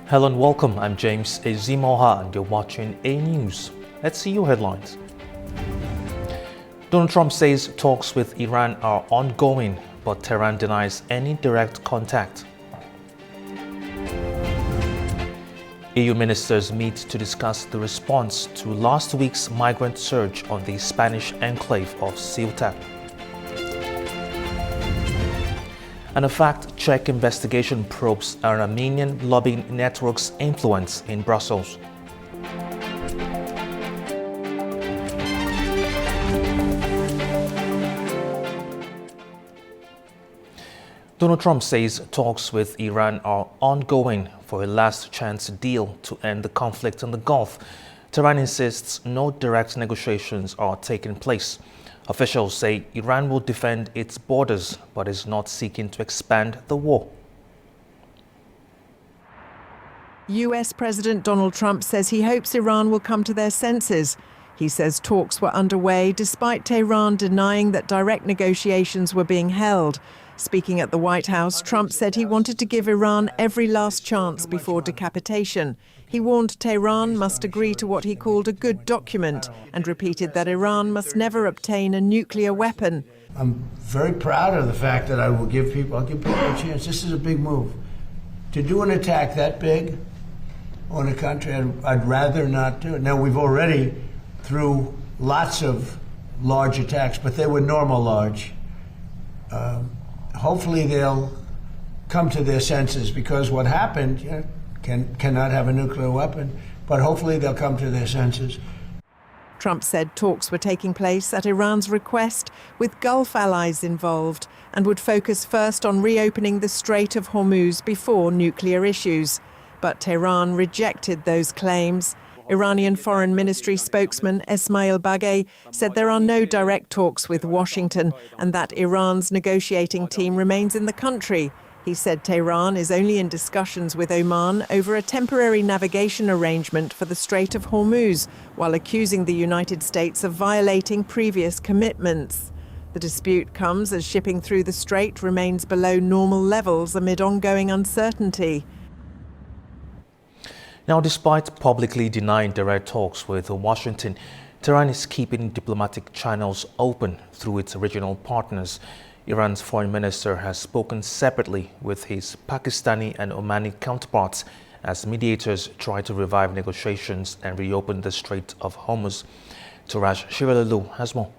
Hello and welcome. I'm James Ezimoha and you're watching A News. Let's see your headlines. Donald Trump says talks with Iran are ongoing, but Tehran denies any direct contact. EU ministers meet to discuss the response to last week's migrant surge on the Spanish enclave of Ceuta. And a fact-check investigation probes an Armenian lobbying network's influence in Brussels. Donald Trump says talks with Iran are ongoing for a last-chance deal to end the conflict in the Gulf. Tehran insists no direct negotiations are taking place. Officials say Iran will defend its borders, but is not seeking to expand the war. US President Donald Trump says he hopes Iran will come to their senses. He says talks were underway despite Tehran denying that direct negotiations were being held. Speaking at the White House, Trump said he wanted to give Iran every last chance before decapitation. He warned Tehran must agree to what he called a good document and repeated that Iran must never obtain a nuclear weapon. I'm very proud of the fact that I'll give people a chance. This is a big move. To do an attack that big on a country, I'd rather not do it. Now, we've already, through lots of large attacks, but they were normal large. Hopefully they'll come to their senses, because what happened cannot have a nuclear weapon, but hopefully they'll come to their senses. Trump said talks were taking place at Iran's request, with Gulf allies involved, and would focus first on reopening the Strait of Hormuz before nuclear issues. But Tehran rejected those claims. Iranian Foreign Ministry spokesman Esmail Baghaei said there are no direct talks with Washington and that Iran's negotiating team remains in the country. He said Tehran is only in discussions with Oman over a temporary navigation arrangement for the Strait of Hormuz, while accusing the United States of violating previous commitments. The dispute comes as shipping through the strait remains below normal levels amid ongoing uncertainty. Now, despite publicly denying direct talks with Washington, Tehran is keeping diplomatic channels open through its regional partners. Iran's foreign minister has spoken separately with his Pakistani and Omani counterparts as mediators try to revive negotiations and reopen the Strait of Hormuz. Turaj Shiralilu has more.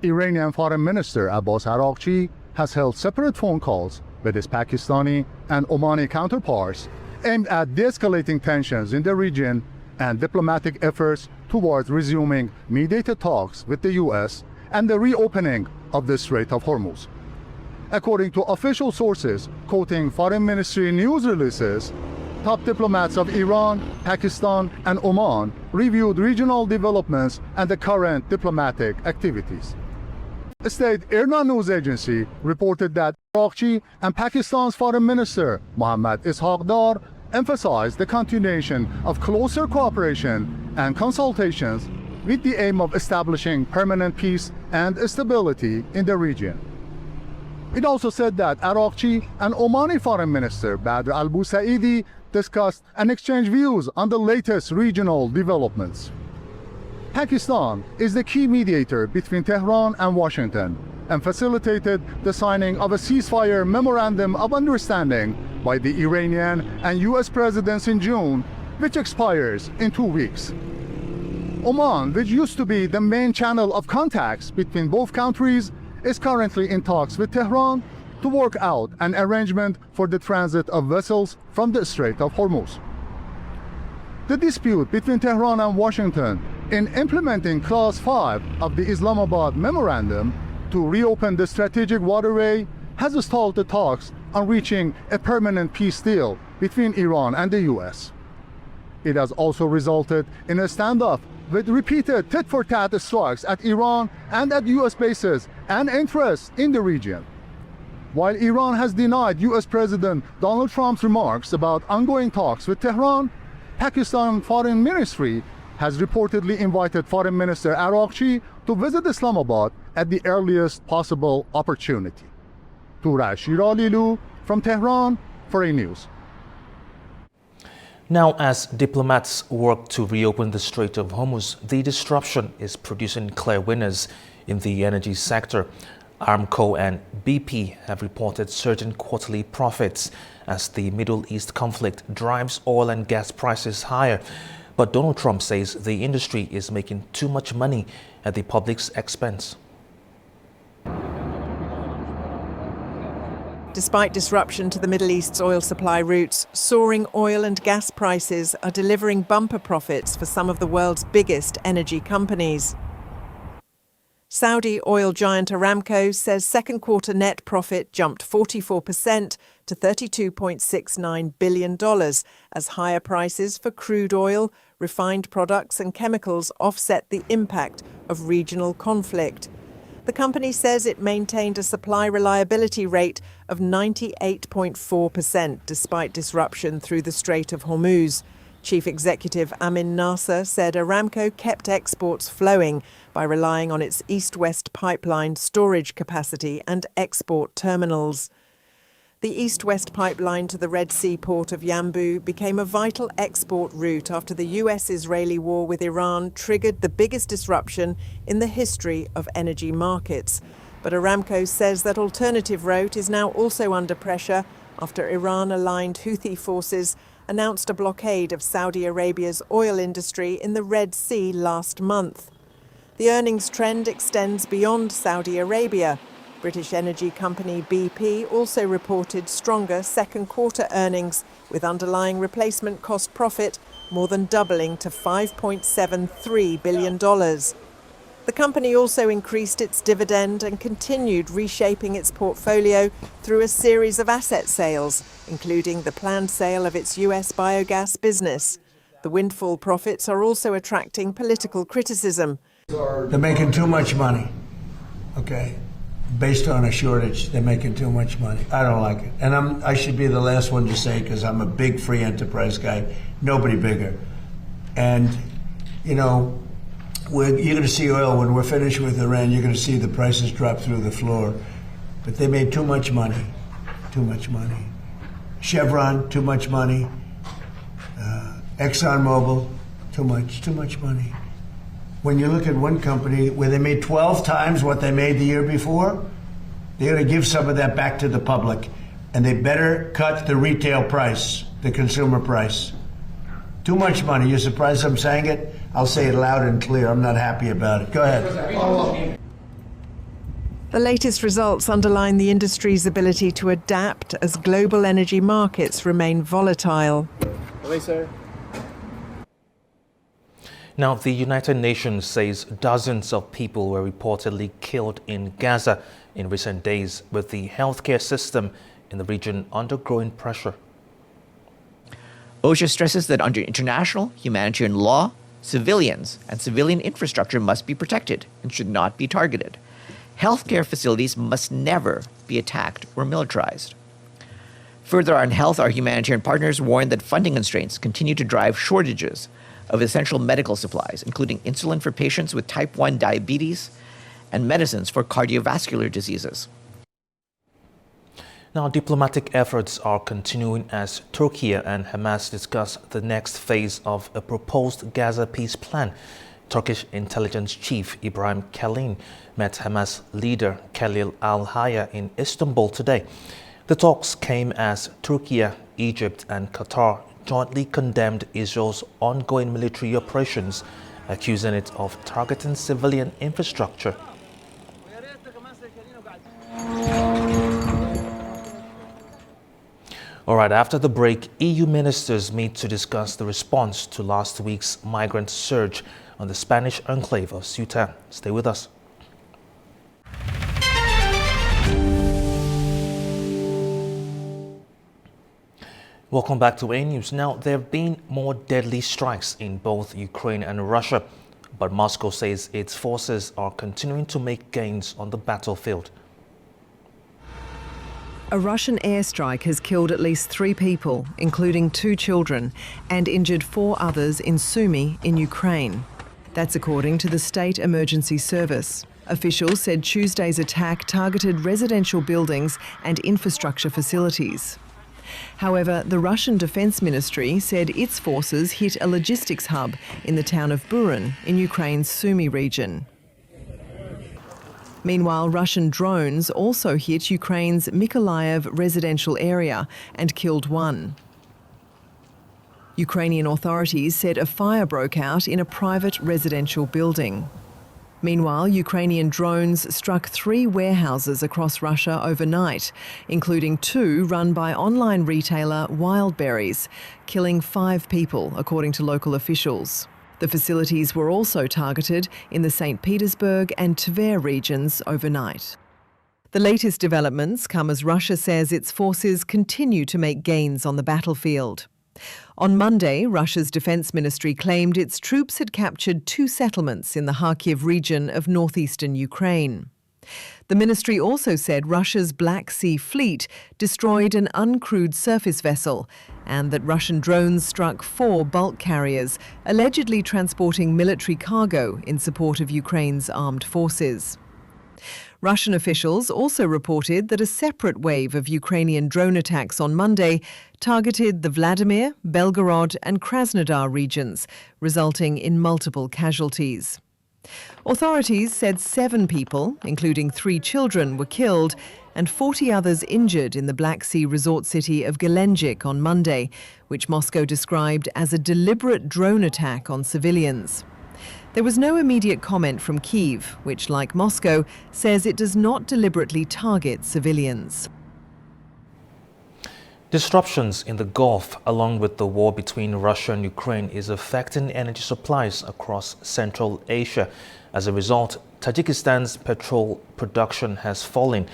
Iranian Foreign Minister Abbas Araghchi has held separate phone calls with his Pakistani and Omani counterparts aimed at de-escalating tensions in the region and diplomatic efforts towards resuming mediated talks with the U.S. and the reopening of the Strait of Hormuz. According to official sources quoting Foreign Ministry news releases, top diplomats of Iran, Pakistan, and Oman reviewed regional developments and the current diplomatic activities. State IRNA news agency reported that Araghchi and Pakistan's Foreign Minister Mohammad Ishaq Dar emphasized the continuation of closer cooperation and consultations with the aim of establishing permanent peace and stability in the region. It also said that Araghchi and Omani Foreign Minister Badr al-Busaidi discussed and exchanged views on the latest regional developments. Pakistan is the key mediator between Tehran and Washington and facilitated the signing of a ceasefire memorandum of understanding by the Iranian and US presidents in June, which expires in 2 weeks. Oman, which used to be the main channel of contacts between both countries, is currently in talks with Tehran to work out an arrangement for the transit of vessels from the Strait of Hormuz. The dispute between Tehran and Washington in implementing Clause 5 of the Islamabad Memorandum to reopen the strategic waterway has stalled the talks on reaching a permanent peace deal between Iran and the US. It has also resulted in a standoff with repeated tit-for-tat strikes at Iran and at US bases and interests in the region. While Iran has denied US President Donald Trump's remarks about ongoing talks with Tehran, Pakistan Foreign Ministry has reportedly invited Foreign Minister Araghchi to visit Islamabad at the earliest possible opportunity. Turaj Shiralilu from Tehran for A News. Now, as diplomats work to reopen the Strait of Hormuz, the disruption is producing clear winners in the energy sector. Aramco and BP have reported certain quarterly profits as the Middle East conflict drives oil and gas prices higher. But Donald Trump says the industry is making too much money at the public's expense. Despite disruption to the Middle East's oil supply routes, soaring oil and gas prices are delivering bumper profits for some of the world's biggest energy companies. Saudi oil giant Aramco says second quarter net profit jumped 44% to $32.69 billion as higher prices for crude oil, refined products and chemicals offset the impact of regional conflict. The company says it maintained a supply reliability rate of 98.4% despite disruption through the Strait of Hormuz. Chief Executive Amin Nasser said Aramco kept exports flowing by relying on its east-west pipeline storage capacity and export terminals. The east-west pipeline to the Red Sea port of Yanbu became a vital export route after the US-Israeli war with Iran triggered the biggest disruption in the history of energy markets. But Aramco says that alternative route is now also under pressure after Iran-aligned Houthi forces announced a blockade of Saudi Arabia's oil industry in the Red Sea last month. The earnings trend extends beyond Saudi Arabia. British energy company BP also reported stronger second quarter earnings, with underlying replacement cost profit more than doubling to $5.73 billion. The company also increased its dividend and continued reshaping its portfolio through a series of asset sales, including the planned sale of its US biogas business. The windfall profits are also attracting political criticism. They're making too much money, okay? Based on a shortage, they're making too much money. I don't like it. And I should be the last one to say, because I'm a big free enterprise guy, nobody bigger. And, you know, you're going to see oil, when we're finished with Iran, you're going to see the prices drop through the floor. But they made too much money, too much money. Chevron, too much money. ExxonMobil, too much money. When you look at one company where they made 12 times what they made the year before, they're going to give some of that back to the public. And they better cut the retail price, the consumer price. Too much money. You're surprised I'm saying it? I'll say it loud and clear. I'm not happy about it. Go ahead. The latest results underline the industry's ability to adapt as global energy markets remain volatile. Now, the United Nations says dozens of people were reportedly killed in Gaza in recent days, with the healthcare system in the region under growing pressure. OSHA stresses that under international humanitarian law, civilians and civilian infrastructure must be protected and should not be targeted. Healthcare facilities must never be attacked or militarized. Further on health, our humanitarian partners warn that funding constraints continue to drive shortages of essential medical supplies, including insulin for patients with type 1 diabetes and medicines for cardiovascular diseases. Now, diplomatic efforts are continuing as Turkey and Hamas discuss the next phase of a proposed Gaza peace plan. Turkish intelligence chief Ibrahim Kalin met Hamas leader Khalil al-Hayya in Istanbul today. The talks came as Turkey, Egypt and Qatar jointly condemned Israel's ongoing military operations, accusing it of targeting civilian infrastructure. All right, after the break, EU ministers meet to discuss the response to last week's migrant surge on the Spanish enclave of Ceuta. Stay with us. Welcome back to A News. Now, there have been more deadly strikes in both Ukraine and Russia, but Moscow says its forces are continuing to make gains on the battlefield. A Russian airstrike has killed at least 3 people, including 2 children, and injured 4 others in Sumy in Ukraine. That's according to the State Emergency Service. Officials said Tuesday's attack targeted residential buildings and infrastructure facilities. However, the Russian Defence Ministry said its forces hit a logistics hub in the town of Burin in Ukraine's Sumy region. Meanwhile, Russian drones also hit Ukraine's Mykolaiv residential area and killed one. Ukrainian authorities said a fire broke out in a private residential building. Meanwhile, Ukrainian drones struck 3 warehouses across Russia overnight, including 2 run by online retailer Wildberries, killing 5 people, according to local officials. The facilities were also targeted in the St. Petersburg and Tver regions overnight. The latest developments come as Russia says its forces continue to make gains on the battlefield. On Monday, Russia's defence ministry claimed its troops had captured 2 settlements in the Kharkiv region of northeastern Ukraine. The ministry also said Russia's Black Sea Fleet destroyed an uncrewed surface vessel and that Russian drones struck 4 bulk carriers, allegedly transporting military cargo in support of Ukraine's armed forces. Russian officials also reported that a separate wave of Ukrainian drone attacks on Monday targeted the Vladimir, Belgorod and Krasnodar regions, resulting in multiple casualties. Authorities said 7 people, including 3 children, were killed and 40 others injured in the Black Sea resort city of Gelendzhik on Monday, which Moscow described as a deliberate drone attack on civilians. There was no immediate comment from Kyiv, which, like Moscow, says it does not deliberately target civilians. Disruptions in the Gulf, along with the war between Russia and Ukraine, is affecting energy supplies across Central Asia. As a result, Tajikistan's petrol production has fallen,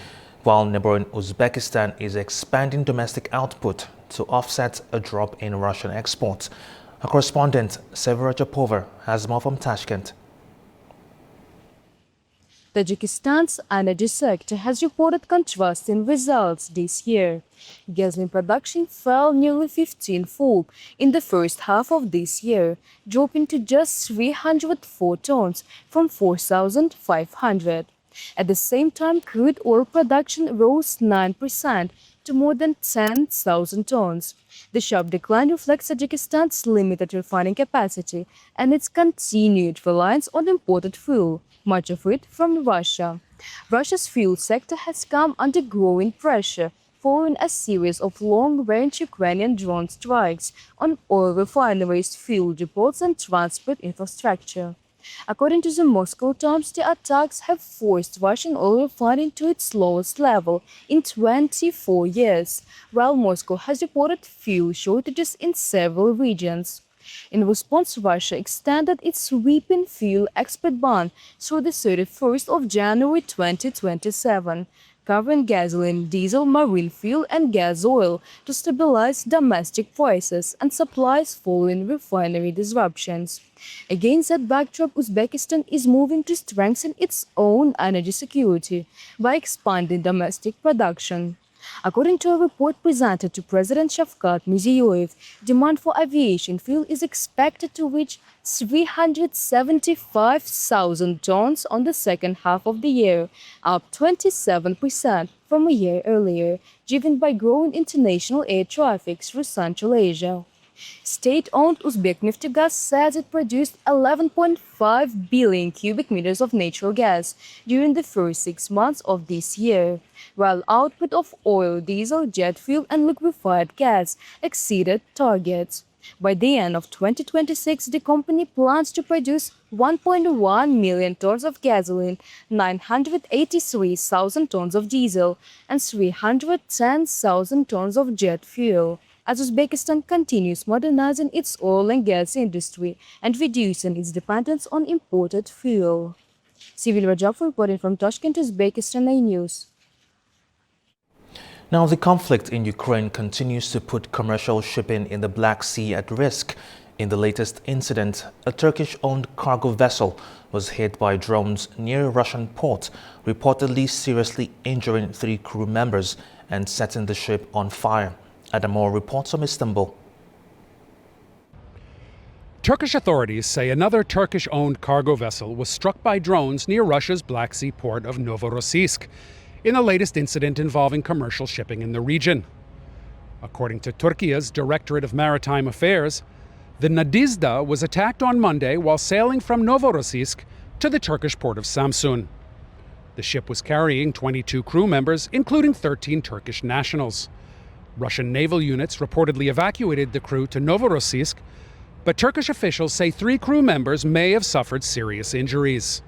while neighboring Uzbekistan is expanding domestic output to offset a drop in Russian exports. Our correspondent, Severa Japova, has more from Tashkent. Tajikistan's energy sector has reported contrasting results this year. Gasoline production fell nearly 15-fold in the first half of this year, dropping to just 304 tons from 4,500. At the same time, crude oil production rose 9% to more than 10,000 tons. The sharp decline reflects Tajikistan's limited refining capacity and its continued reliance on imported fuel, much of it from Russia. Russia's fuel sector has come under growing pressure following a series of long-range Ukrainian drone strikes on oil refineries, fuel depots and transport infrastructure. According to the Moscow Times, the attacks have forced Russian oil refining to its lowest level in 24 years, while Moscow has reported fuel shortages in several regions. In response, Russia extended its sweeping fuel export ban through the 31st of January 2027, covering gasoline, diesel, marine fuel and gas oil to stabilize domestic prices and supplies following refinery disruptions. Against that backdrop, Uzbekistan is moving to strengthen its own energy security by expanding domestic production. According to a report presented to President Shavkat Mirziyoyev, demand for aviation fuel is expected to reach 375,000 tons on the second half of the year, up 27% from a year earlier, driven by growing international air traffic through Central Asia. State-owned Uzbekneftegas says it produced 11.5 billion cubic meters of natural gas during the first 6 months of this year, while output of oil, diesel, jet fuel and liquefied gas exceeded targets. By the end of 2026, the company plans to produce 1.1 million tons of gasoline, 983,000 tons of diesel, and 310,000 tons of jet fuel, as Uzbekistan continues modernizing its oil and gas industry and reducing its dependence on imported fuel. Civil Rajab reporting from Tashkent, Uzbekistan News. Now, the conflict in Ukraine continues to put commercial shipping in the Black Sea at risk. In the latest incident, a Turkish-owned cargo vessel was hit by drones near a Russian port, reportedly seriously injuring 3 crew members and setting the ship on fire. Adamor reports from Istanbul. Turkish authorities say another Turkish-owned cargo vessel was struck by drones near Russia's Black Sea port of Novorossiysk in the latest incident involving commercial shipping in the region. According to Turkey's Directorate of Maritime Affairs, the Nadizhda was attacked on Monday while sailing from Novorossiysk to the Turkish port of Samsun. The ship was carrying 22 crew members, including 13 Turkish nationals. Russian naval units reportedly evacuated the crew to Novorossiysk, but Turkish officials say 3 crew members may have suffered serious injuries.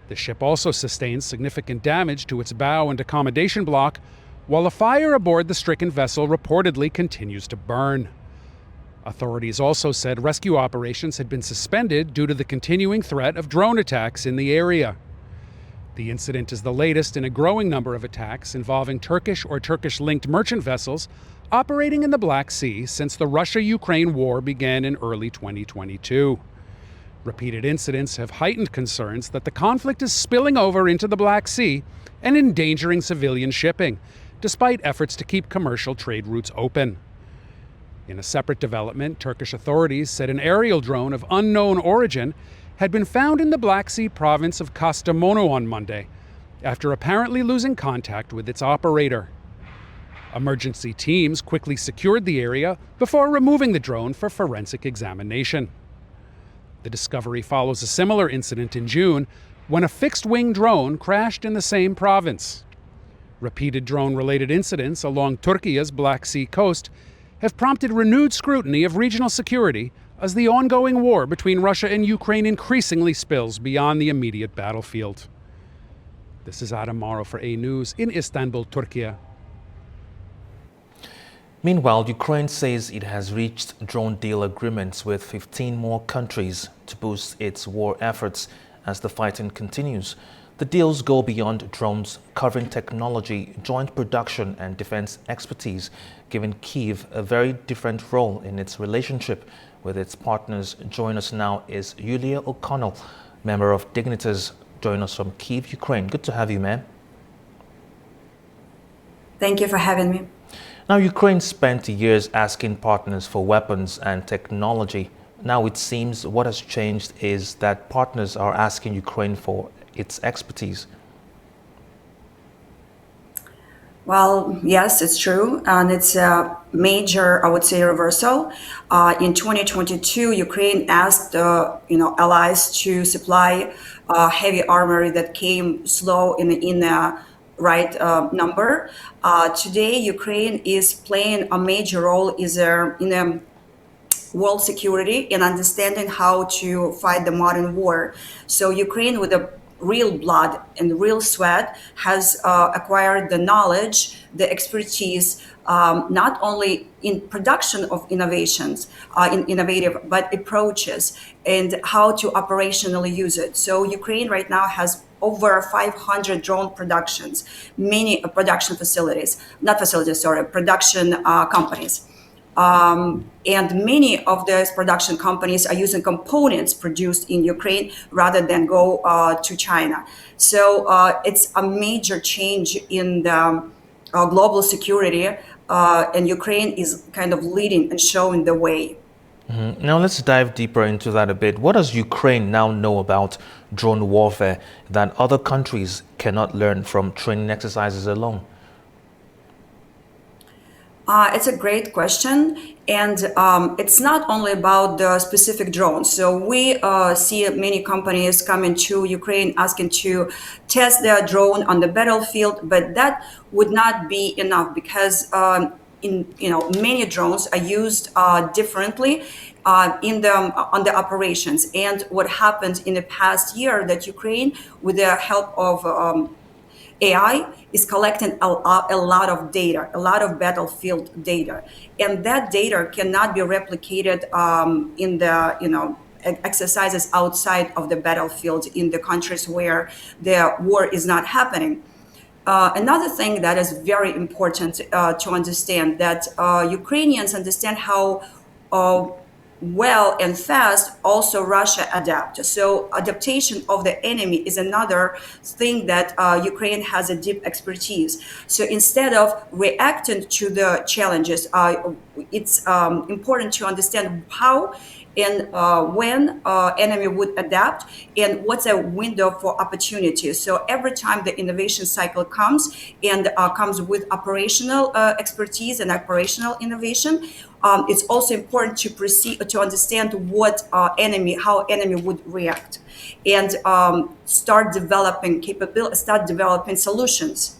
The ship also sustained significant damage to its bow and accommodation block, while a fire aboard the stricken vessel reportedly continues to burn. Authorities also said rescue operations had been suspended due to the continuing threat of drone attacks in the area. The incident is the latest in a growing number of attacks involving Turkish or Turkish-linked merchant vessels operating in the Black Sea since the Russia-Ukraine war began in early 2022. Repeated incidents have heightened concerns that the conflict is spilling over into the Black Sea and endangering civilian shipping, despite efforts to keep commercial trade routes open. In a separate development, Turkish authorities said an aerial drone of unknown origin had been found in the Black Sea province of Kastamonu on Monday, after apparently losing contact with its operator. Emergency teams quickly secured the area before removing the drone for forensic examination. The discovery follows a similar incident in June when a fixed-wing drone crashed in the same province. Repeated drone-related incidents along Turkey's Black Sea coast have prompted renewed scrutiny of regional security as the ongoing war between Russia and Ukraine increasingly spills beyond the immediate battlefield. This is Adam Morrow for A News in Istanbul, Turkey. Meanwhile, Ukraine says it has reached drone deal agreements with 15 more countries to boost its war efforts as the fighting continues. The deals go beyond drones, covering technology, joint production and defense expertise, giving Kyiv a very different role in its relationship with its partners. Join us now is Yulia O'Connell, member of Dignitas, join us from Kyiv, Ukraine. Good to have you, ma'am. Thank you for having me. Now, Ukraine spent years asking partners for weapons and technology. Now it seems what has changed is that partners are asking Ukraine for its expertise. Well, yes, it's true. And it's a major, I would say, reversal. In 2022, Ukraine asked allies to supply heavy armory that came slow in the right number. Today, Ukraine is playing a major role in world security and understanding how to fight the modern war. So Ukraine, with the real blood and real sweat, has acquired the knowledge, the expertise, not only in production of innovations, innovative, but approaches and how to operationally use it. So Ukraine right now has over 500 drone productions, many production production companies. And many of those production companies are using components produced in Ukraine rather than go to China. So it's a major change in the global security, and Ukraine is kind of leading and showing the way. Mm-hmm. Now let's dive deeper into that a bit. What does Ukraine now know about drone warfare that other countries cannot learn from training exercises alone? It's a great question, and it's not only about the specific drones. So we see many companies coming to Ukraine asking to test their drone on the battlefield, but that would not be enough because many drones are used differently on the operations. And what happened in the past year that Ukraine, with the help of AI, is collecting a lot of data, a lot of battlefield data, and that data cannot be replicated in the exercises outside of the battlefield in the countries where the war is not happening. Another thing that is very important to understand that Ukrainians understand how well and fast, also Russia adapt. So adaptation of the enemy is another thing that Ukraine has a deep expertise. So instead of reacting to the challenges, it's important to understand how and when enemy would adapt and what's a window for opportunity. So every time the innovation cycle comes and comes with operational expertise and operational innovation, it's also important to proceed to understand what how enemy would react, and start developing solutions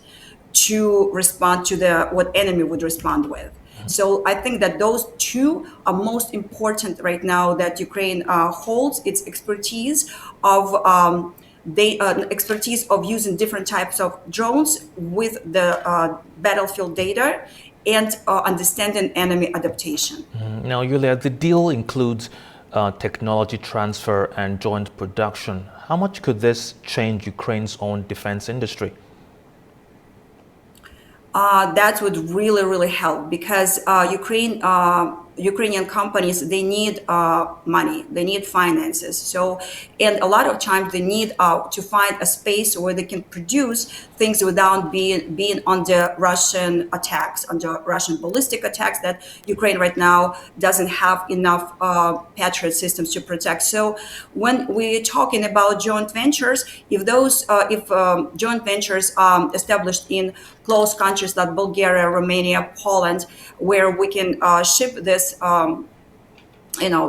to respond to what enemy would respond with. So I think that those two are most important right now, that Ukraine holds its expertise of expertise of using different types of drones with the battlefield data and understanding enemy adaptation. Now, Yulia, the deal includes technology transfer and joint production. How much could this change Ukraine's own defense industry? That would really, really help, because Ukrainian companies, they need money, they need finances. So, and a lot of times they need to find a space where they can produce things without being under Russian attacks, under Russian ballistic attacks that Ukraine right now doesn't have enough Patriot systems to protect. So when we're talking about joint ventures, if joint ventures established in close countries like Bulgaria, Romania, Poland, where we can ship this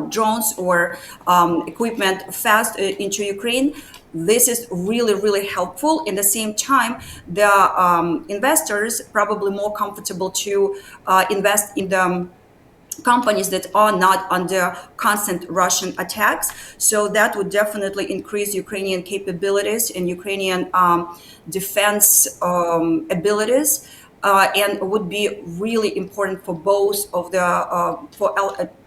drones or equipment fast into Ukraine, this is really, really helpful. In the same time, the investors probably more comfortable to invest in the companies that are not under constant Russian attacks. So that would definitely increase Ukrainian capabilities and Ukrainian defense abilities. And would be really important for both of the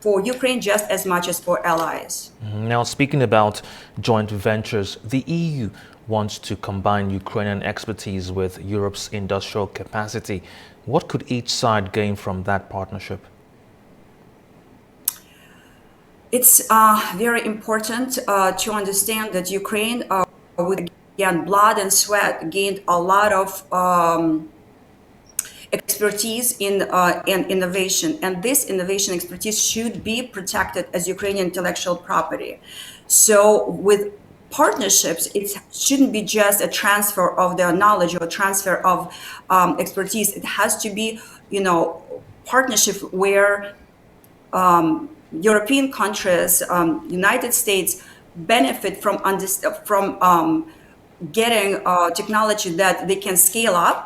for Ukraine just as much as for allies. Now, speaking about joint ventures, the EU wants to combine Ukrainian expertise with Europe's industrial capacity. What could each side gain from that partnership? It's very important to understand that Ukraine, with again blood and sweat, gained a lot of expertise in innovation, and this innovation expertise should be protected as Ukrainian intellectual property. So with partnerships, it shouldn't be just a transfer of the knowledge or transfer of expertise. It has to be, partnership where European countries, United States benefit from getting technology that they can scale up,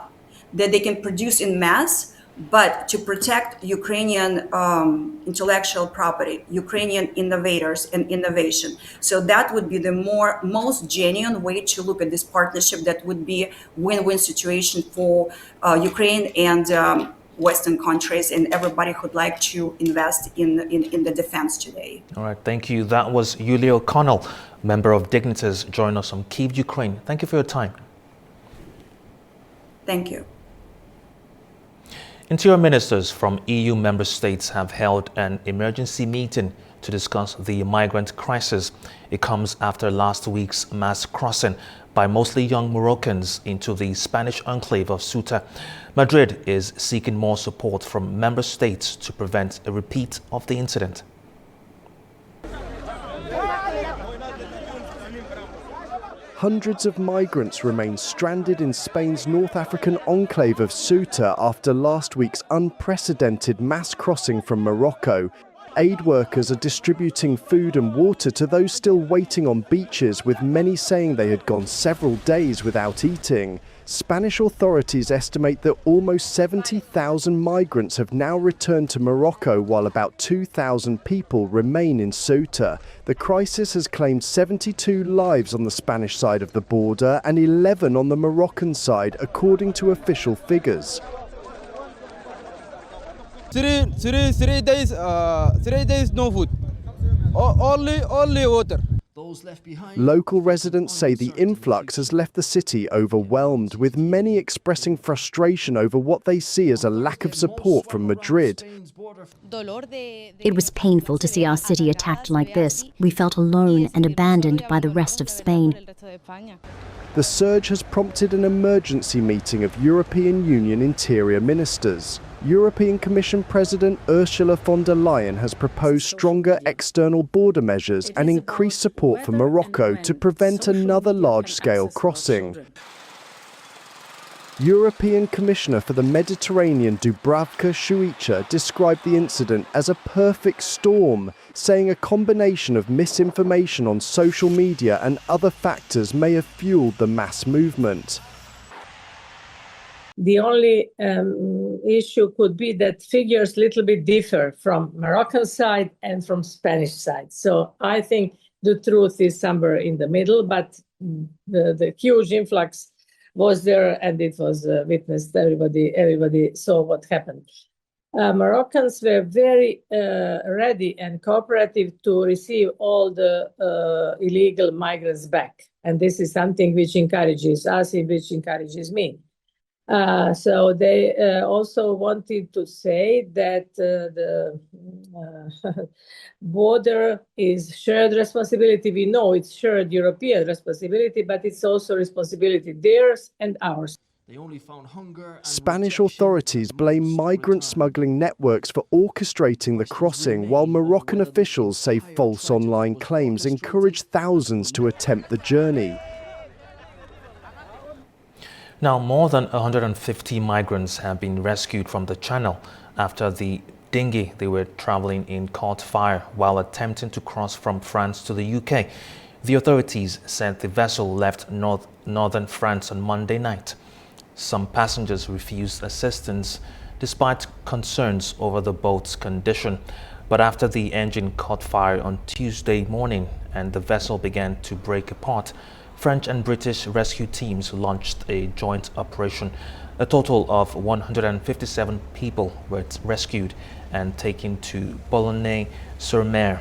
that they can produce in mass, but to protect Ukrainian intellectual property, Ukrainian innovators and innovation. So that would be the most genuine way to look at this partnership. That would be a win-win situation for Ukraine and Western countries and everybody who'd like to invest in the defense today. All right, thank you. That was Yulia O'Connell, member of Dignitars, joining us from Kyiv, Ukraine. Thank you for your time. Thank you. Interior ministers from EU member states have held an emergency meeting to discuss the migrant crisis. It comes after last week's mass crossing by mostly young Moroccans into the Spanish enclave of Ceuta. Madrid is seeking more support from member states to prevent a repeat of the incident. Hundreds of migrants remain stranded in Spain's North African enclave of Ceuta after last week's unprecedented mass crossing from Morocco. Aid workers are distributing food and water to those still waiting on beaches, with many saying they had gone several days without eating. Spanish authorities estimate that almost 70,000 migrants have now returned to Morocco, while about 2,000 people remain in Ceuta. The crisis has claimed 72 lives on the Spanish side of the border and 11 on the Moroccan side, according to official figures. 3 days no food, only water. Local residents say the influx has left the city overwhelmed, with many expressing frustration over what they see as a lack of support from Madrid. It was painful to see our city attacked like this. We felt alone and abandoned by the rest of Spain. The surge has prompted an emergency meeting of European Union interior ministers. European Commission President Ursula von der Leyen has proposed stronger external border measures and increased support for Morocco to prevent another large-scale crossing. European Commissioner for the Mediterranean Dubravka Šuica described the incident as a perfect storm, saying a combination of misinformation on social media and other factors may have fueled the mass movement. The only issue could be that figures a little bit differ from Moroccan side and from Spanish side. So I think the truth is somewhere in the middle, but the huge influx was there and it was witnessed. Everybody saw what happened. Moroccans were very ready and cooperative to receive all the illegal migrants back. And this is something which encourages us, which encourages me. So they also wanted to say that the border is shared responsibility. We know it's shared European responsibility, but it's also responsibility theirs and ours. Spanish authorities blame migrant smuggling networks for orchestrating the crossing, while Moroccan officials say false online claims encourage thousands to attempt the journey. Now, more than 150 migrants have been rescued from the channel after the dinghy they were traveling in caught fire while attempting to cross from France to the UK. The authorities said the vessel left northern France on Monday night. Some passengers refused assistance despite concerns over the boat's condition. But after the engine caught fire on Tuesday morning and the vessel began to break apart, French and British rescue teams launched a joint operation. A total of 157 people were rescued and taken to Boulogne-sur-Mer.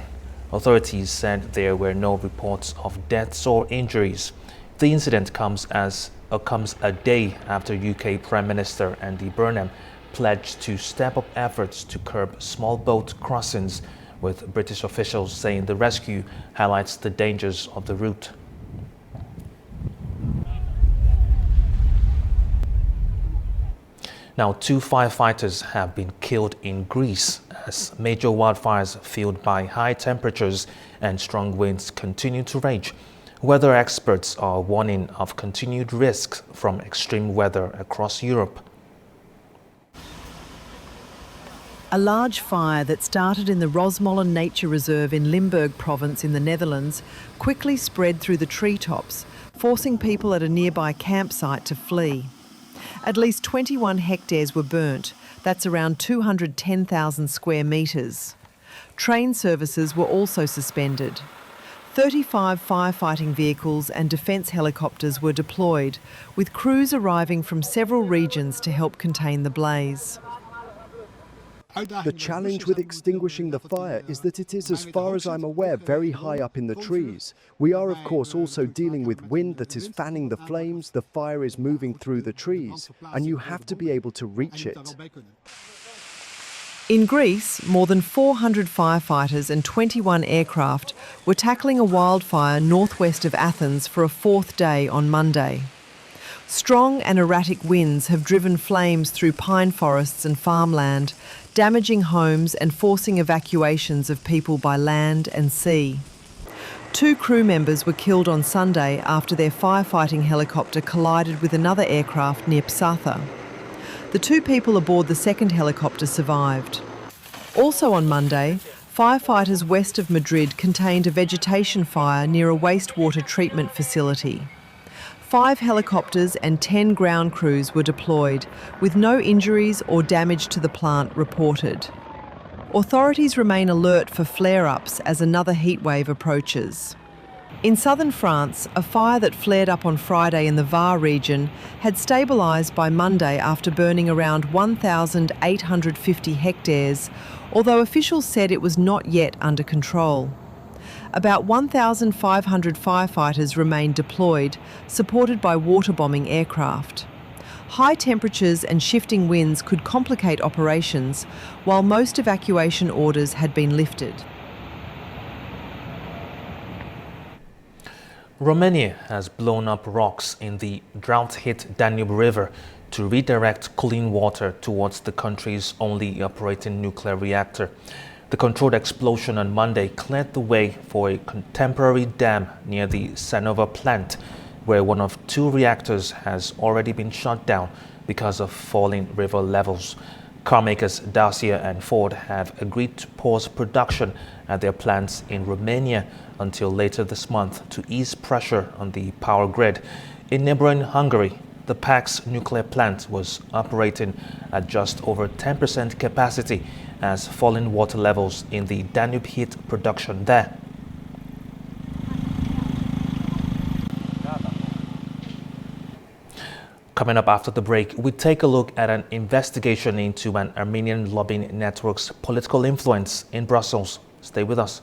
Authorities said there were no reports of deaths or injuries. The incident comes a day after UK Prime Minister Andy Burnham pledged to step up efforts to curb small boat crossings, with British officials saying the rescue highlights the dangers of the route. Now, 2 firefighters have been killed in Greece as major wildfires fueled by high temperatures and strong winds continue to rage. Weather experts are warning of continued risks from extreme weather across Europe. A large fire that started in the Rosmolen Nature Reserve in Limburg province in the Netherlands quickly spread through the treetops, forcing people at a nearby campsite to flee. At least 21 hectares were burnt. That's around 210,000 square metres. Train services were also suspended. 35 firefighting vehicles and defence helicopters were deployed, with crews arriving from several regions to help contain the blaze. The challenge with extinguishing the fire is that it is, as far as I'm aware, very high up in the trees. We are, of course, also dealing with wind that is fanning the flames, the fire is moving through the trees, and you have to be able to reach it. In Greece, more than 400 firefighters and 21 aircraft were tackling a wildfire northwest of Athens for a 4th day on Monday. Strong and erratic winds have driven flames through pine forests and farmland, damaging homes and forcing evacuations of people by land and sea. 2 crew members were killed on Sunday after their firefighting helicopter collided with another aircraft near Ceuta. The 2 people aboard the second helicopter survived. Also on Monday, firefighters west of Madrid contained a vegetation fire near a wastewater treatment facility. 5 helicopters and 10 ground crews were deployed, with no injuries or damage to the plant reported. Authorities remain alert for flare-ups as another heatwave approaches. In southern France, a fire that flared up on Friday in the Var region had stabilised by Monday after burning around 1,850 hectares, although officials said it was not yet under control. About 1,500 firefighters remain deployed, supported by water-bombing aircraft. High temperatures and shifting winds could complicate operations, while most evacuation orders had been lifted. Romania has blown up rocks in the drought-hit Danube River to redirect cooling water towards the country's only operating nuclear reactor. The controlled explosion on Monday cleared the way for a contemporary dam near the Sanova plant, where one of two reactors has already been shut down because of falling river levels. Carmakers Dacia and Ford have agreed to pause production at their plants in Romania until later this month to ease pressure on the power grid. In neighboring Hungary, the PAC's nuclear plant was operating at just over 10% capacity as falling water levels in the Danube hit production there. Coming up after the break, we take a look at an investigation into an Armenian lobbying network's political influence in Brussels. Stay with us.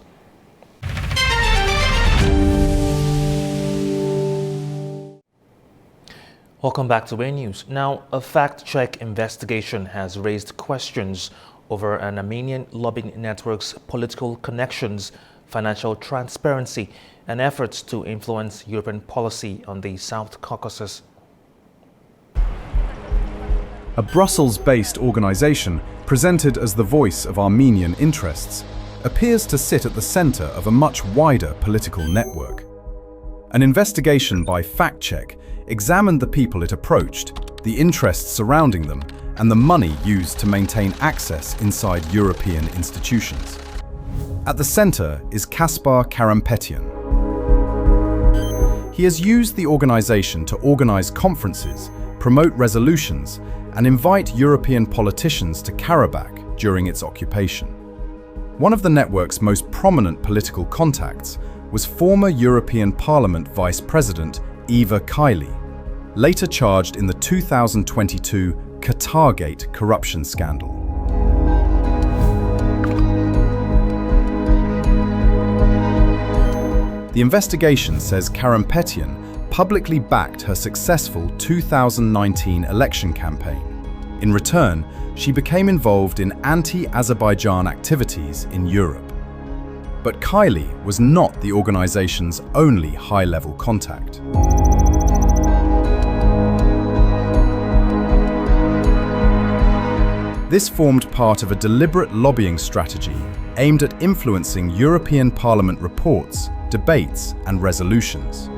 Welcome back to Way News. Now, a fact-check investigation has raised questions over an Armenian lobbying network's political connections, financial transparency, and efforts to influence European policy on the South Caucasus. A Brussels-based organization presented as the voice of Armenian interests appears to sit at the center of a much wider political network. An investigation by Fact Check examined the people it approached, the interests surrounding them, and the money used to maintain access inside European institutions. At the center is Kaspar Karampetian. He has used the organization to organize conferences, promote resolutions, and invite European politicians to Karabakh during its occupation. One of the network's most prominent political contacts was former European Parliament Vice President Eva Kaili, later charged in the 2022 Qatargate corruption scandal. The investigation says Karampetian publicly backed her successful 2019 election campaign. In return, she became involved in anti-Azerbaijan activities in Europe. But Kaili was not the organization's only high-level contact. This formed part of a deliberate lobbying strategy aimed at influencing European Parliament reports, debates, and resolutions.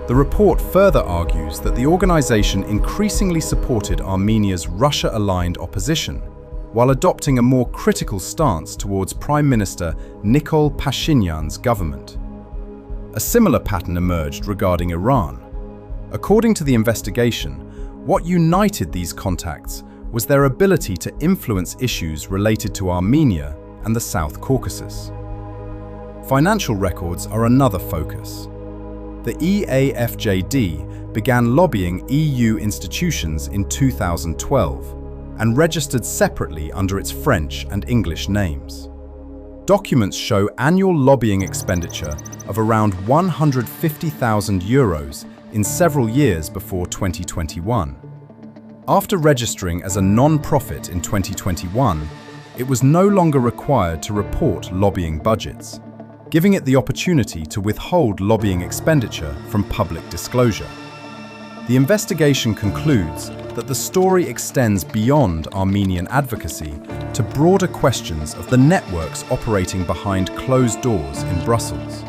The report further argues that the organization increasingly supported Armenia's Russia-aligned opposition, while adopting a more critical stance towards Prime Minister Nikol Pashinyan's government. A similar pattern emerged regarding Iran. According to the investigation, what united these contacts was their ability to influence issues related to Armenia and the South Caucasus. Financial records are another focus. The EAFJD began lobbying EU institutions in 2012 and registered separately under its French and English names. Documents show annual lobbying expenditure of around €150,000 in several years before 2021. After registering as a non-profit in 2021, it was no longer required to report lobbying budgets, giving it the opportunity to withhold lobbying expenditure from public disclosure. The investigation concludes that the story extends beyond Armenian advocacy to broader questions of the networks operating behind closed doors in Brussels.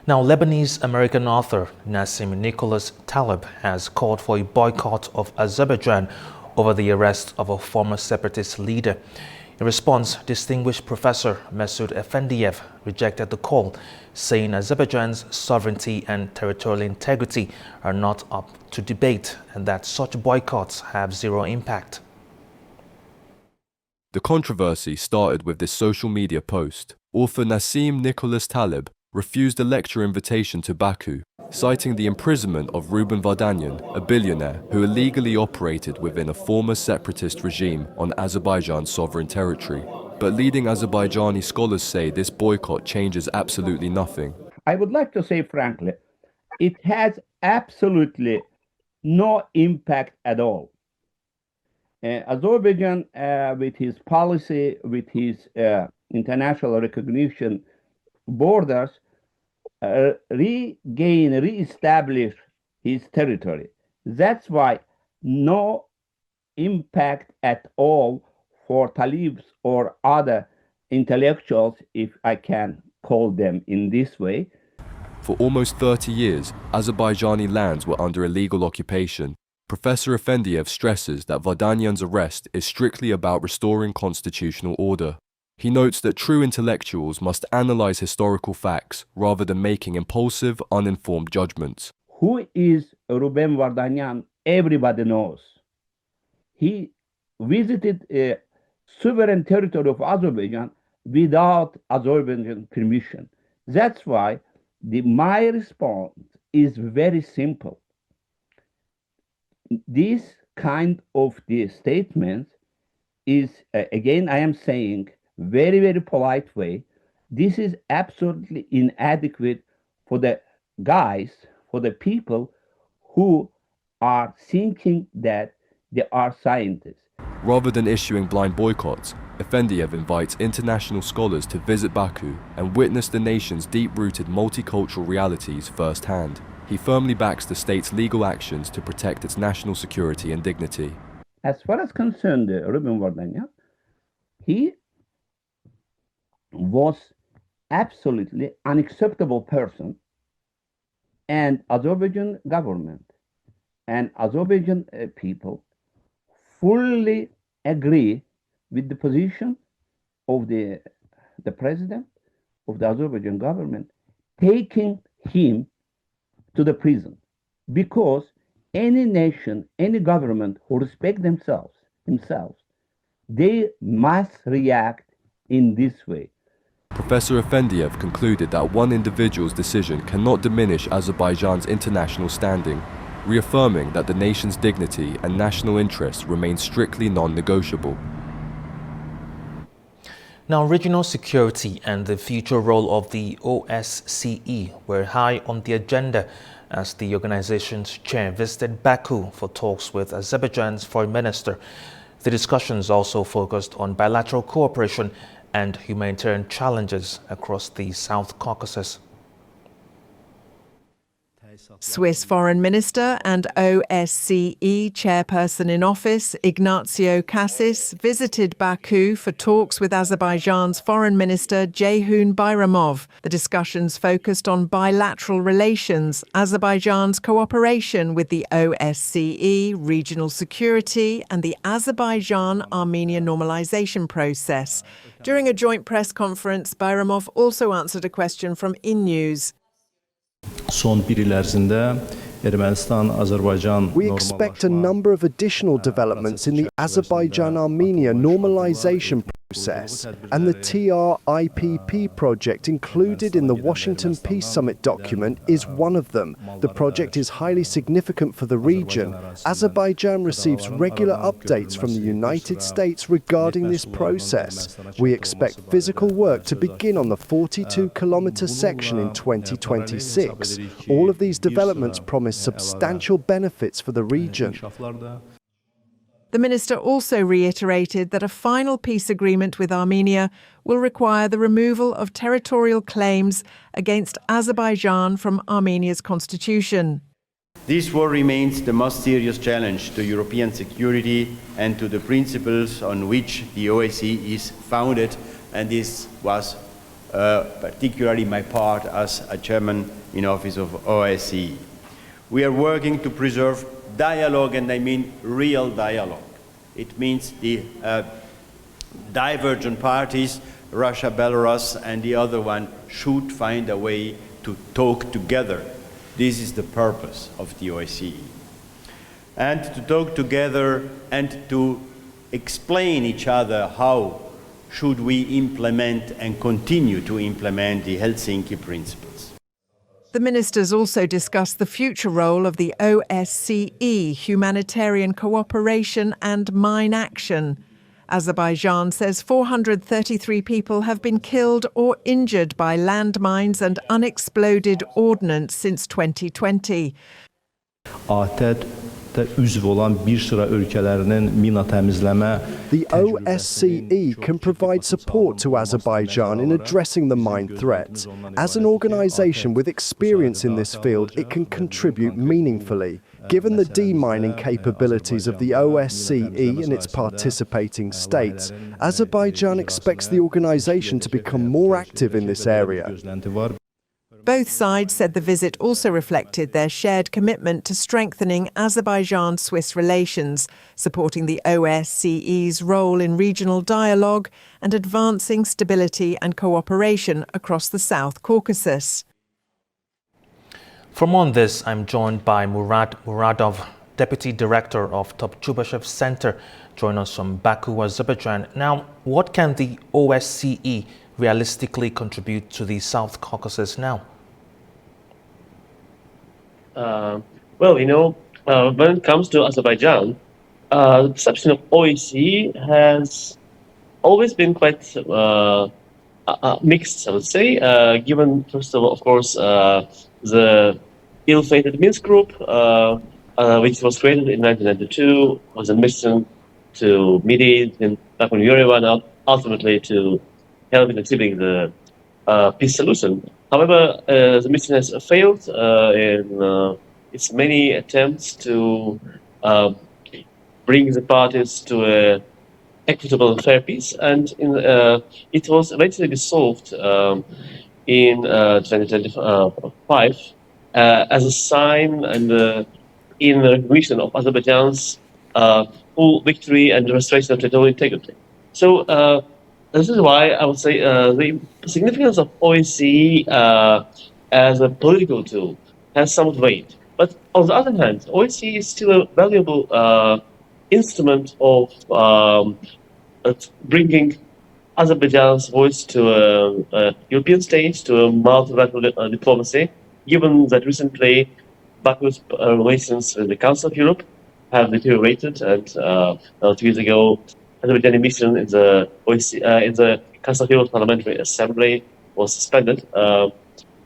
Now, Lebanese-American author Nassim Nicholas Taleb has called for a boycott of Azerbaijan over the arrest of a former separatist leader. In response, distinguished Professor Mesut Efendiev rejected the call, saying Azerbaijan's sovereignty and territorial integrity are not up to debate and that such boycotts have zero impact. The controversy started with this social media post. Author Nassim Nicholas Taleb refused a lecture invitation to Baku, citing the imprisonment of Ruben Vardanyan, a billionaire who illegally operated within a former separatist regime on Azerbaijan's sovereign territory. But leading Azerbaijani scholars say this boycott changes absolutely nothing. I would like to say frankly, it has absolutely no impact at all. Azerbaijan, with his policy, with his international recognition borders, reestablish his territory. That's why no impact at all for Talibs or other intellectuals, if I can call them in this way. For almost 30 years, Azerbaijani lands were under illegal occupation. Professor Efendiev stresses that Vardanyan's arrest is strictly about restoring constitutional order. He notes that true intellectuals must analyze historical facts rather than making impulsive, uninformed judgments. Who is Ruben Vardanyan? Everybody knows. He visited a sovereign territory of Azerbaijan without Azerbaijan permission. That's why my response is very simple. This kind of the statement is, again, I am saying, very, very polite way. This is absolutely inadequate for the guys, for the people who are thinking that they are scientists. Rather than issuing blind boycotts, Efendiev invites international scholars to visit Baku and witness the nation's deep-rooted multicultural realities firsthand. He firmly backs the state's legal actions to protect its national security and dignity. As far as concerned Ruben Vardanyan, he was absolutely unacceptable person, and Azerbaijan government and Azerbaijan people fully agree with the position of the president of the Azerbaijan government taking him to the prison, because any nation, any government who respect themselves, they must react in this way. Professor Efendiev concluded that one individual's decision cannot diminish Azerbaijan's international standing, reaffirming that the nation's dignity and national interests remain strictly non-negotiable. Now, regional security and the future role of the OSCE were high on the agenda as the organization's chair visited Baku for talks with Azerbaijan's foreign minister. The discussions also focused on bilateral cooperation and humanitarian challenges across the South Caucasus. Swiss Foreign Minister and OSCE Chairperson in Office, Ignacio Cassis, visited Baku for talks with Azerbaijan's Foreign Minister Ceyhun Bayramov. The discussions focused on bilateral relations, Azerbaijan's cooperation with the OSCE, regional security, and the Azerbaijan-Armenia normalization process. During a joint press conference, Bayramov also answered a question from InNews. We expect a number of additional developments in the Azerbaijan-Armenia normalization process, and the TRIPP project included in the Washington Peace Summit document is one of them. The project is highly significant for the region. Azerbaijan receives regular updates from the United States regarding this process. We expect physical work to begin on the 42-kilometer section in 2026. All of these developments promise substantial benefits for the region. The minister also reiterated that a final peace agreement with Armenia will require the removal of territorial claims against Azerbaijan from Armenia's constitution. This war remains the most serious challenge to European security and to the principles on which the OSCE is founded, and this was particularly my part as a chairman in office of OSCE. We are working to preserve dialogue, and I mean real dialogue. It means the divergent parties, Russia, Belarus, and the other one should find a way to talk together. This is the purpose of the OSCE. And to talk together and to explain each other how should we implement and continue to implement the Helsinki principles. The ministers also discussed the future role of the OSCE, humanitarian cooperation and mine action. Azerbaijan says 433 people have been killed or injured by landmines and unexploded ordnance since 2020. The OSCE can provide support to Azerbaijan in addressing the mine threat. As an organisation with experience in this field, it can contribute meaningfully. Given the demining capabilities of the OSCE and its participating states, Azerbaijan expects the organisation to become more active in this area. Both sides said the visit also reflected their shared commitment to strengthening Azerbaijan-Swiss relations, supporting the OSCE's role in regional dialogue and advancing stability and cooperation across the South Caucasus. For more on this, I'm joined by Murad Muradov, Deputy Director of Topchubashev Center, joining us from Baku, Azerbaijan. Now, what can the OSCE realistically contribute to the South Caucasus now? Well, when it comes to Azerbaijan, the perception of OSCE has always been quite mixed, I would say, given, first of all, of course, the ill-fated Minsk group, which was created in 1992, was a mission to mediate in Baku and Yerevan, and ultimately to help in achieving the peace solution. However, the mission has failed in its many attempts to bring the parties to an equitable and fair peace, and it was eventually dissolved in 2025 as a sign and in recognition of Azerbaijan's full victory and restoration of territorial integrity. So this is why I would say the significance of OSCE as a political tool has some weight. But on the other hand, OSCE is still a valuable instrument of bringing Azerbaijan's voice to a European stage, to a multilateral diplomacy, given that recently Baku's relations with the Council of Europe have deteriorated, and 2 years ago, Azerbaijani mission in the Council of Europe Parliamentary Assembly was suspended.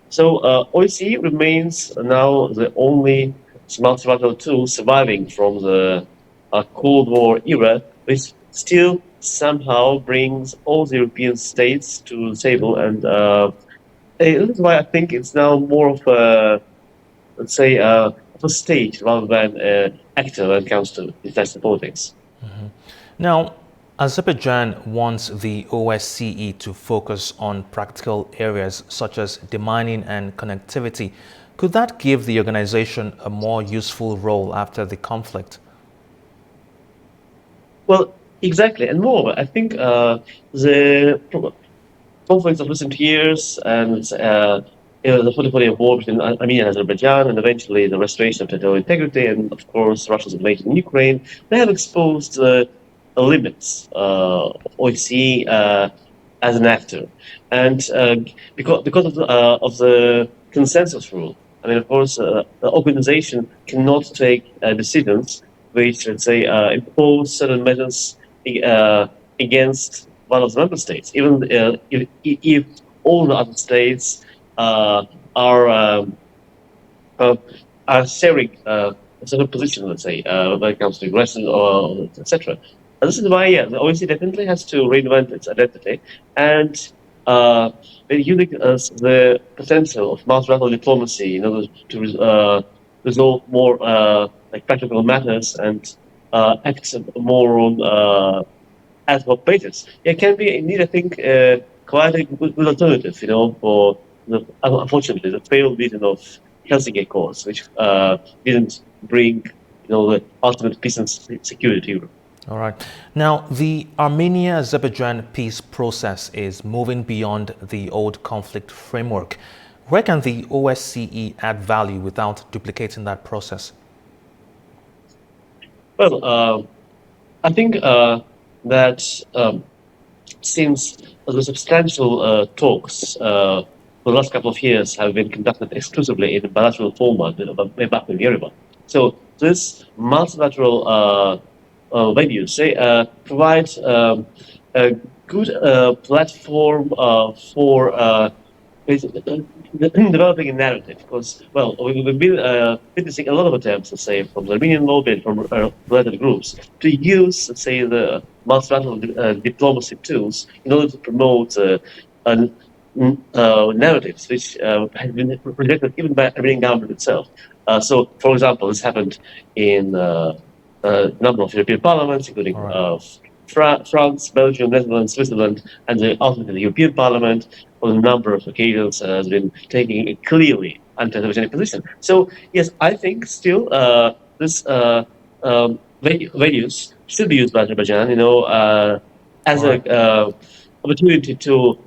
So OSCE remains now the only multilateral tool surviving from the Cold War era, which still somehow brings all the European states to the table. And that's why I think it's now more of a, let's say, of a stage rather than an actor when it comes to international politics. Mm-hmm. Now, Azerbaijan wants the OSCE to focus on practical areas such as demining and connectivity. Could that give the organization a more useful role after the conflict? Well, exactly. And moreover, I think the conflicts of recent years and the 40-year war between Armenia and Azerbaijan, and eventually the restoration of territorial integrity, and of course Russia's invasion in Ukraine, they have exposed the limits of OSCE as an actor, and because of the consensus rule. I mean, of course, the organization cannot take decisions which, let's say, impose certain measures against one of the member states, even if all the other states are sharing a certain position, let's say, when it comes to aggression or etc. And this is why, the OSCE definitely has to reinvent its identity and using the potential of multilateral diplomacy in order to resolve more like practical matters and act more on ad hoc basis. It can be indeed, I think, quite a good alternative, for unfortunately the failed vision of Helsinki Accords, which didn't bring, the ultimate peace and security to Europe. All right. Now, the Armenia-Azerbaijan peace process is moving beyond the old conflict framework. Where can the OSCE add value without duplicating that process? Well, I think that since the substantial talks for the last couple of years have been conducted exclusively in a bilateral format way back in Yerevan. So this multilateral venues, they provide a good platform for developing a narrative, because, well, we've been witnessing a lot of attempts, let's say, from the Armenian lobby and from related groups to use, let's say, the multilateral diplomacy tools in order to promote narratives which have been rejected even by the Armenian government itself. So, for example, this happened in a number of European parliaments, including France, Belgium, Netherlands, Switzerland, and ultimately the European Parliament, on a number of occasions, has been taking a clearly anti-Azerbaijani position. So, yes, I think still this venues should be used by Azerbaijan, as an opportunity to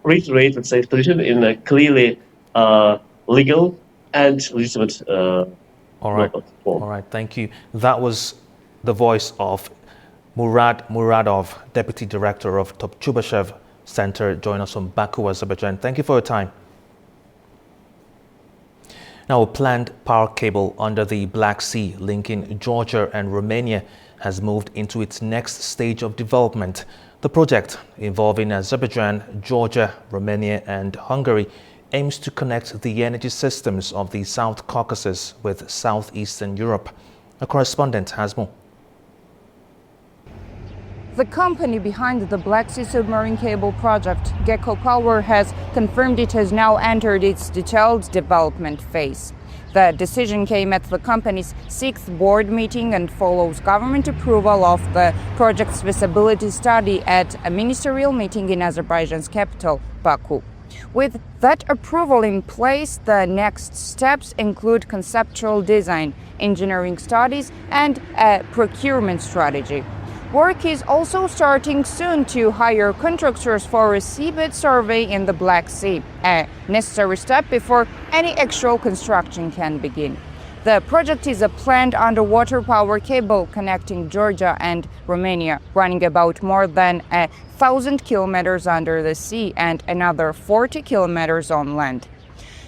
reiterate, let's say, its position in a clearly legal and legitimate All right, thank you. That was the voice of Murad Muradov, Deputy Director of Topchubashev Center, join us from Baku, Azerbaijan. Thank you for your time. Now, a planned power cable under the Black Sea linking Georgia and Romania has moved into its next stage of development. The project, involving Azerbaijan, Georgia, Romania and Hungary, aims to connect the energy systems of the South Caucasus with southeastern Europe. A correspondent has more. The company behind the Black Sea submarine cable project, Gecko Power, has confirmed it has now entered its detailed development phase. The decision came at the company's 6th board meeting and follows government approval of the project's feasibility study at a ministerial meeting in Azerbaijan's capital, Baku. With that approval in place, the next steps include conceptual design, engineering studies, and a procurement strategy. Work is also starting soon to hire contractors for a seabed survey in the Black Sea, a necessary step before any actual construction can begin. The project is a planned underwater power cable connecting Georgia and Romania, running about more than 1,000 kilometers under the sea and another 40 kilometers on land.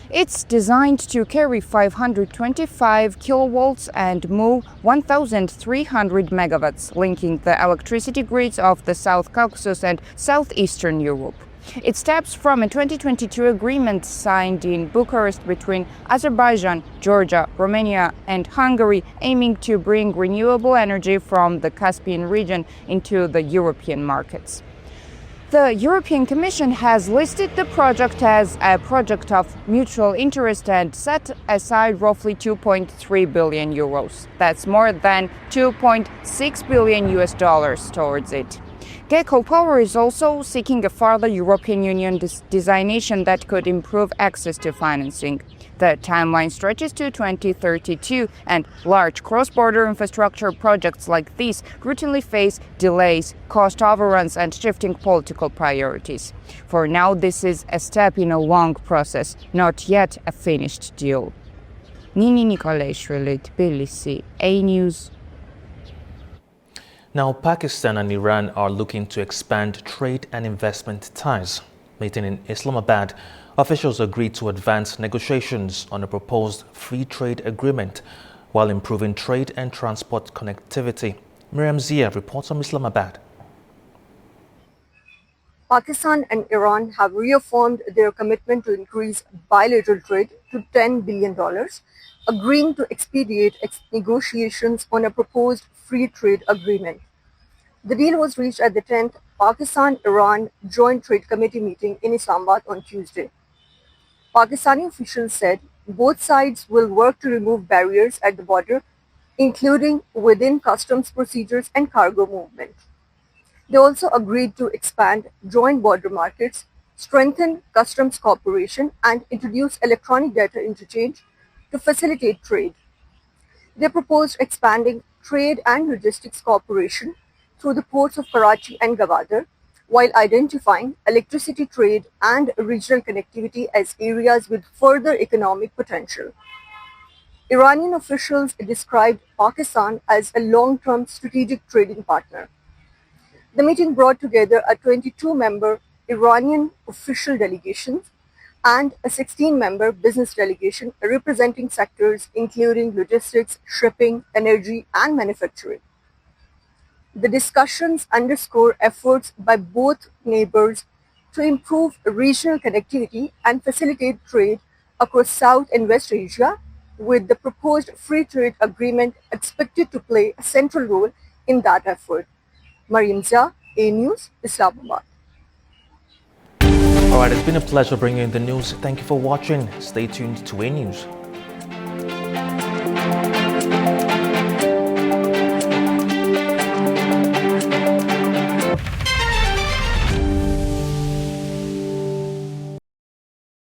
It's designed to carry 525 kilovolts and move 1,300 megawatts, linking the electricity grids of the South Caucasus and southeastern Europe. It stems from a 2022 agreement signed in Bucharest between Azerbaijan, Georgia, Romania and Hungary, aiming to bring renewable energy from the Caspian region into the European markets. The European Commission has listed the project as a project of mutual interest and set aside roughly 2.3 billion euros. That's more than 2.6 billion US dollars towards it. Gecko Power is also seeking a further European Union designation that could improve access to financing. The timeline stretches to 2032, and large cross-border infrastructure projects like these routinely face delays, cost overruns, and shifting political priorities. For now, this is a step in a long process, not yet a finished deal. Nini Nicoleshvili, Tbilisi, A News. Now, Pakistan and Iran are looking to expand trade and investment ties. Meeting in Islamabad, officials agreed to advance negotiations on a proposed free trade agreement while improving trade and transport connectivity. Miriam Zia reports from Islamabad. Pakistan and Iran have reaffirmed their commitment to increase bilateral trade to $10 billion, agreeing to expedite negotiations on a proposed free trade agreement. The deal was reached at the 10th Pakistan-Iran Joint Trade Committee meeting in Islamabad on Tuesday. Pakistani officials said both sides will work to remove barriers at the border, including within customs procedures and cargo movement. They also agreed to expand joint border markets, strengthen customs cooperation, and introduce electronic data interchange to facilitate trade. They proposed expanding trade and logistics cooperation through the ports of Karachi and Gwadar, while identifying electricity trade and regional connectivity as areas with further economic potential. Iranian officials described Pakistan as a long-term strategic trading partner. The meeting brought together a 22-member Iranian official delegation and a 16-member business delegation representing sectors including logistics, shipping, energy, and manufacturing. The discussions underscore efforts by both neighbors to improve regional connectivity and facilitate trade across South and West Asia, with the proposed free trade agreement expected to play a central role in that effort. Mariam Zia, A News, Islamabad. All right, it's been a pleasure bringing you the news. Thank you for watching. Stay tuned to A News.